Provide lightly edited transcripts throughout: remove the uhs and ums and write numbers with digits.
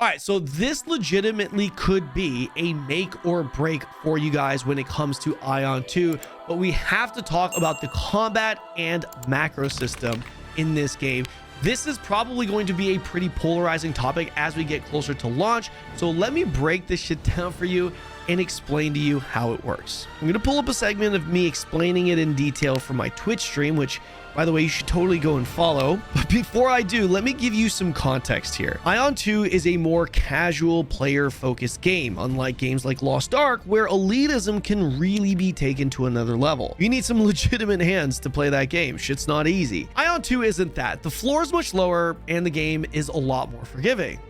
All right, so this legitimately could be a make or break for you guys when it comes to Aion 2, but we have to talk about the combat and macro system in this game. This is probably going to be a pretty polarizing topic as we get closer to launch, so let me break this shit down for you and explain to you how it works. I'm gonna pull up a segment of me explaining it in detail from my Twitch stream, which, by the way, you should totally go and follow. But before I do, let me give you some context here. Aion 2 is a more casual player-focused game, unlike games like Lost Ark, where elitism can really be taken to another level. You need some legitimate hands to play that game. Shit's not easy. Aion 2 isn't that. The floor is much lower, and the game is a lot more forgiving.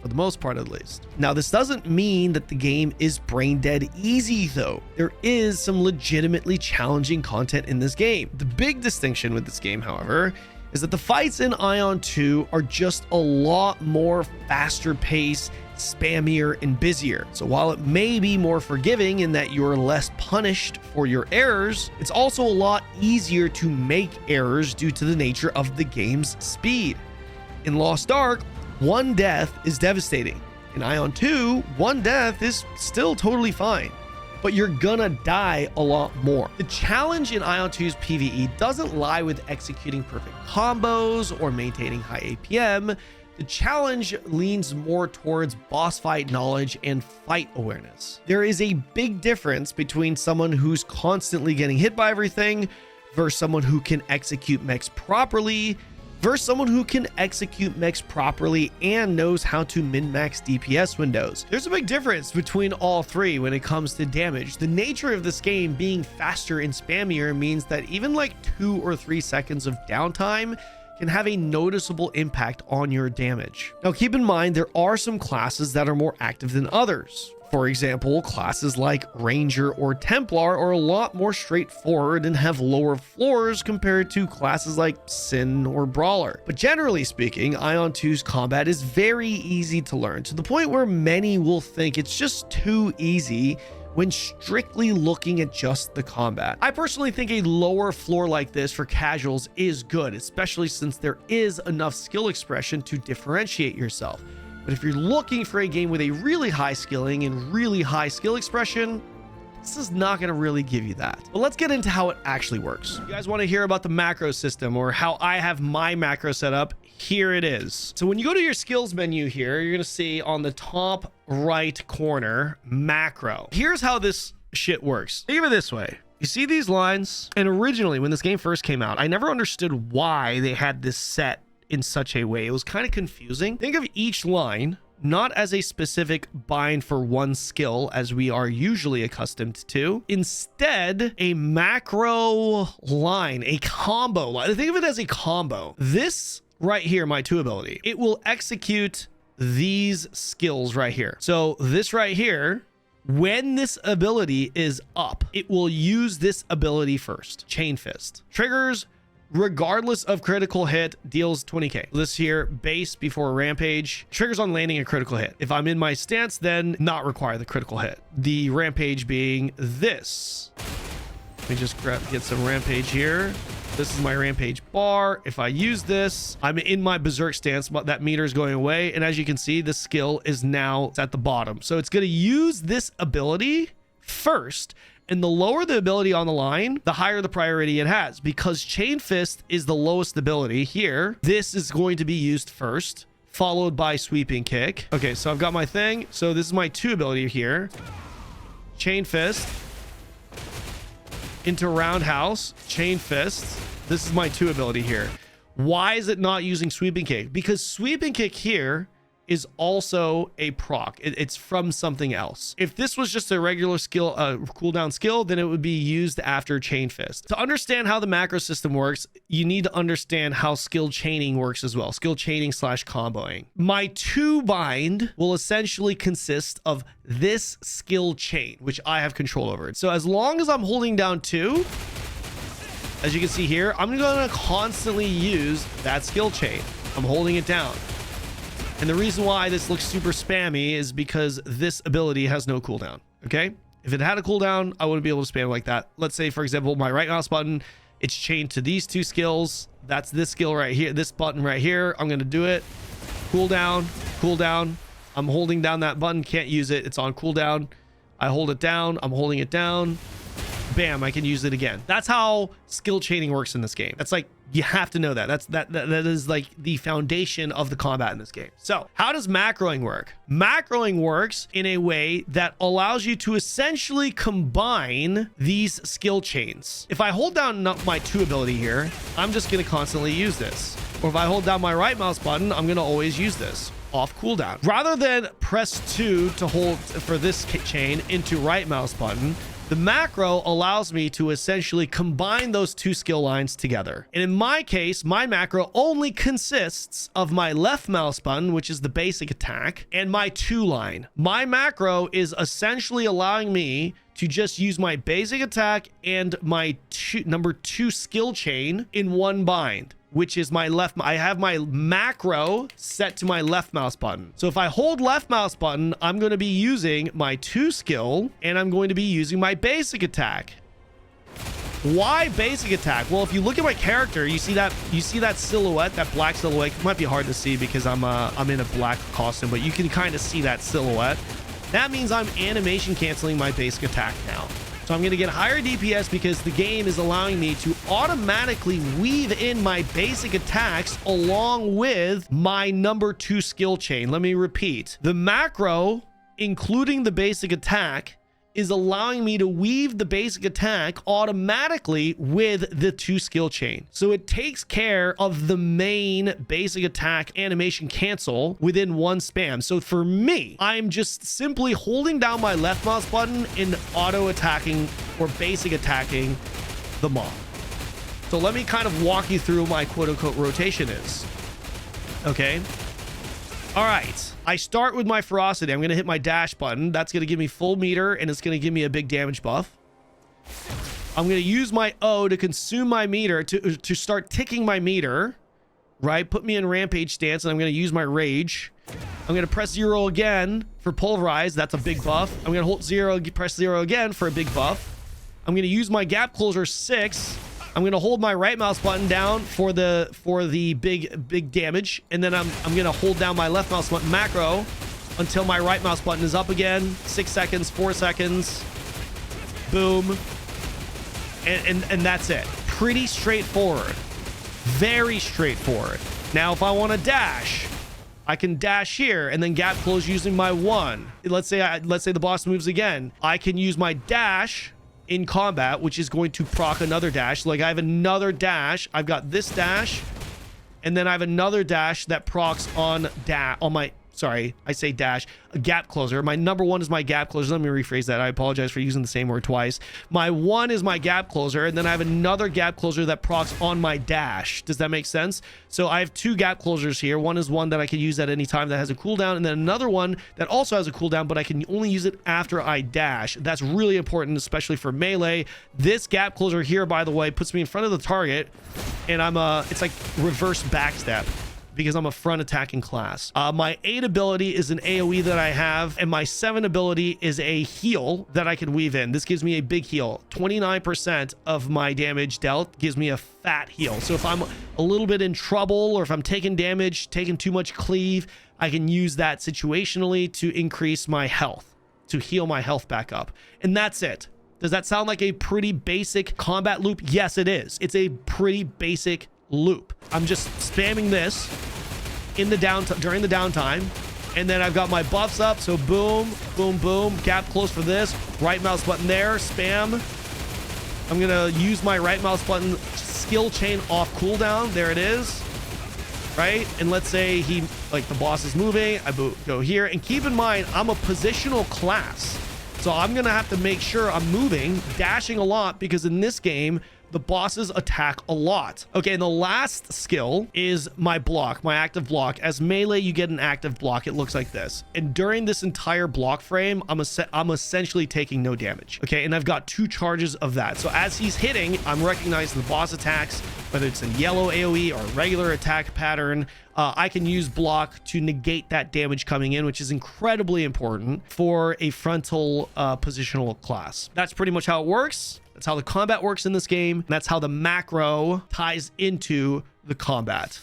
For the most part, at least. Now, this doesn't mean that the game is brain dead easy, though. There is some legitimately challenging content in this game. The big distinction with this game, however, is that the fights in Aion 2 are just a lot more faster paced, spammier, and busier. So while it may be more forgiving in that you're less punished for your errors, it's also a lot easier to make errors due to the nature of the game's speed. In Lost Ark, one death is devastating. In Aion 2, one death is still totally fine, but you're gonna die a lot more. The challenge in Aion 2's PvE doesn't lie with executing perfect combos or maintaining high APM. The challenge leans more towards boss fight knowledge and fight awareness. There is a big difference between someone who's constantly getting hit by everything versus someone who can execute mechs properly versus someone who can execute mechs properly and knows how to min-max DPS windows. There's a big difference between all three when it comes to damage. The nature of this game being faster and spammier means that even like 2 or 3 seconds of downtime can have a noticeable impact on your damage. Now, keep in mind, there are some classes that are more active than others. For example, classes like Ranger or Templar are a lot more straightforward and have lower floors compared to classes like Sin or Brawler. But generally speaking, Aion 2's combat is very easy to learn, to the point where many will think it's just too easy when strictly looking at just the combat. I personally think a lower floor like this for casuals is good, especially since there is enough skill expression to differentiate yourself. But if you're looking for a game with a really high skilling and really high skill expression, this is not going to really give you that. But let's get into how it actually works. You guys want to hear about the macro system or how I have my macro set up? Here it is. So when you go to your skills menu here, you're going to see on the top right corner, macro. Here's how this shit works. Think of it this way. You see these lines? And originally, when this game first came out, I never understood why they had this set in such a way. It was kind of confusing. Think of each line not as a specific bind for one skill as we are usually accustomed to. Instead, a macro line, a combo line. Think of it as a combo. This right here, my 2 ability, it will execute these skills right here. So this right here, when this ability is up, it will use this ability first. Chain Fist. Triggers regardless of critical hit, deals 20k. This here, base before rampage, triggers on landing a critical hit. If I'm in my stance, then not require the critical hit. The rampage being this. Let me just get some rampage here. This is my rampage bar. If I use this, I'm in my berserk stance, but that meter is going away. And as you can see, the skill is now at the bottom. So it's going to use this ability first. And the lower the ability on the line, the higher the priority it has, because Chain Fist is the lowest ability here. This is going to be used first, followed by Sweeping Kick. Okay, so I've got my thing. So this is my 2 ability here. Chain Fist into Roundhouse, Chain Fist. This is my 2 ability here. Why is it not using Sweeping Kick? Because Sweeping Kick here is also a proc. It's from something else. If this was just a regular skill, cooldown skill, then it would be used after Chain Fist. To understand how the macro system works, you need to understand how skill chaining works as well. Skill chaining / comboing. My 2 bind will essentially consist of this skill chain, which I have control over. So as long as I'm holding down 2, as you can see here, I'm gonna constantly use that skill chain. I'm holding it down. And the reason why this looks super spammy is because this ability has no cooldown, okay? If it had a cooldown, I wouldn't be able to spam like that. Let's say, for example, my right mouse button, it's chained to these 2 skills. That's this skill right here, this button right here. I'm going to do it. Cooldown, I'm holding down that button, can't use it. It's on cooldown. I hold it down. I'm holding it down. Bam, I can use it again. That's how skill chaining works in this game. That's like, you have to know that. That is like the foundation of the combat in this game. So how does macroing work? Macroing works in a way that allows you to essentially combine these skill chains. If I hold down my 2 ability here, I'm just going to constantly use this. Or if I hold down my right mouse button, I'm going to always use this off cooldown. Rather than press 2 to hold for this chain into right mouse button, the macro allows me to essentially combine those 2 skill lines together. And in my case, my macro only consists of my left mouse button, which is the basic attack, and my 2 line. My macro is essentially allowing me to just use my basic attack and my number 2 skill chain in one bind, which is my left. I have my macro set to my left mouse button. So if I hold left mouse button, I'm going to be using my 2 skill and I'm going to be using my basic attack. Why basic attack? Well, if you look at my character, you see that silhouette, that black silhouette. It might be hard to see because I'm in a black costume, but you can kind of see that silhouette. That means I'm animation canceling my basic attack now. So I'm going to get higher DPS because the game is allowing me to automatically weave in my basic attacks along with my number 2 skill chain. Let me repeat. The macro, including the basic attack, is allowing me to weave the basic attack automatically with the 2 skill chain. So it takes care of the main basic attack animation cancel within one spam. So for me, I'm just simply holding down my left mouse button and auto attacking or basic attacking the mob. So let me kind of walk you through my quote unquote rotation is. Okay. All right. I start with my ferocity. I'm going to hit my dash button. That's going to give me full meter and it's going to give me a big damage buff. I'm going to use my O to consume my meter to start ticking my meter, right? Put me in rampage stance and I'm going to use my rage. I'm going to press 0 again for pulverize. That's a big buff. I'm going to hold 0, press 0 again for a big buff. I'm going to use my gap closer 6. I'm going to hold my right mouse button down for the big damage. And then I'm going to hold down my left mouse button macro until my right mouse button is up again. 6 seconds, 4 seconds. Boom. And that's it. Pretty straightforward. Very straightforward. Now, if I want to dash, I can dash here and then gap close using my 1. Let's say the boss moves again. I can use my dash in combat, which is going to proc another dash. Like I have another dash. I've got this dash, and then I have another dash that procs on my, sorry, I say dash, a gap closer. My number 1 is my gap closer. Let me rephrase that. I apologize for using the same word twice. My 1 is my gap closer, and then I have another gap closer that procs on my dash. Does that make sense? So I have 2 gap closers here. One is one that I can use at any time that has a cooldown, and then another one that also has a cooldown, but I can only use it after I dash. That's really important, especially for melee. This gap closer here, by the way, puts me in front of the target, and it's like reverse backstep, because I'm a front attacking class. My 8 ability is an AoE that I have, and my 7 ability is a heal that I can weave in. This gives me a big heal. 29% of my damage dealt gives me a fat heal. So if I'm a little bit in trouble, or if I'm taking damage, taking too much cleave, I can use that situationally to increase my health, to heal my health back up. And that's it. Does that sound like a pretty basic combat loop? Yes, it is. It's a pretty basic loop. I'm just spamming this in the during the downtime, and then I've got my buffs up. So boom, boom, boom, gap close for this, right mouse button there, spam. I'm gonna use my right mouse button skill chain off cooldown. There it is, right? And let's say the boss is moving, I go here, and keep in mind I'm a positional class, so I'm gonna have to make sure I'm moving, dashing a lot, because in this game the bosses attack a lot. Okay, and the last skill is my block, my active block. As melee, you get an active block. It looks like this. And during this entire block frame, I'm essentially taking no damage. Okay, and I've got 2 charges of that. So as he's hitting, I'm recognizing the boss attacks, whether it's a yellow AoE or a regular attack pattern. I can use block to negate that damage coming in, which is incredibly important for a frontal positional class. That's pretty much how it works. That's how the combat works in this game. That's how the macro ties into the combat.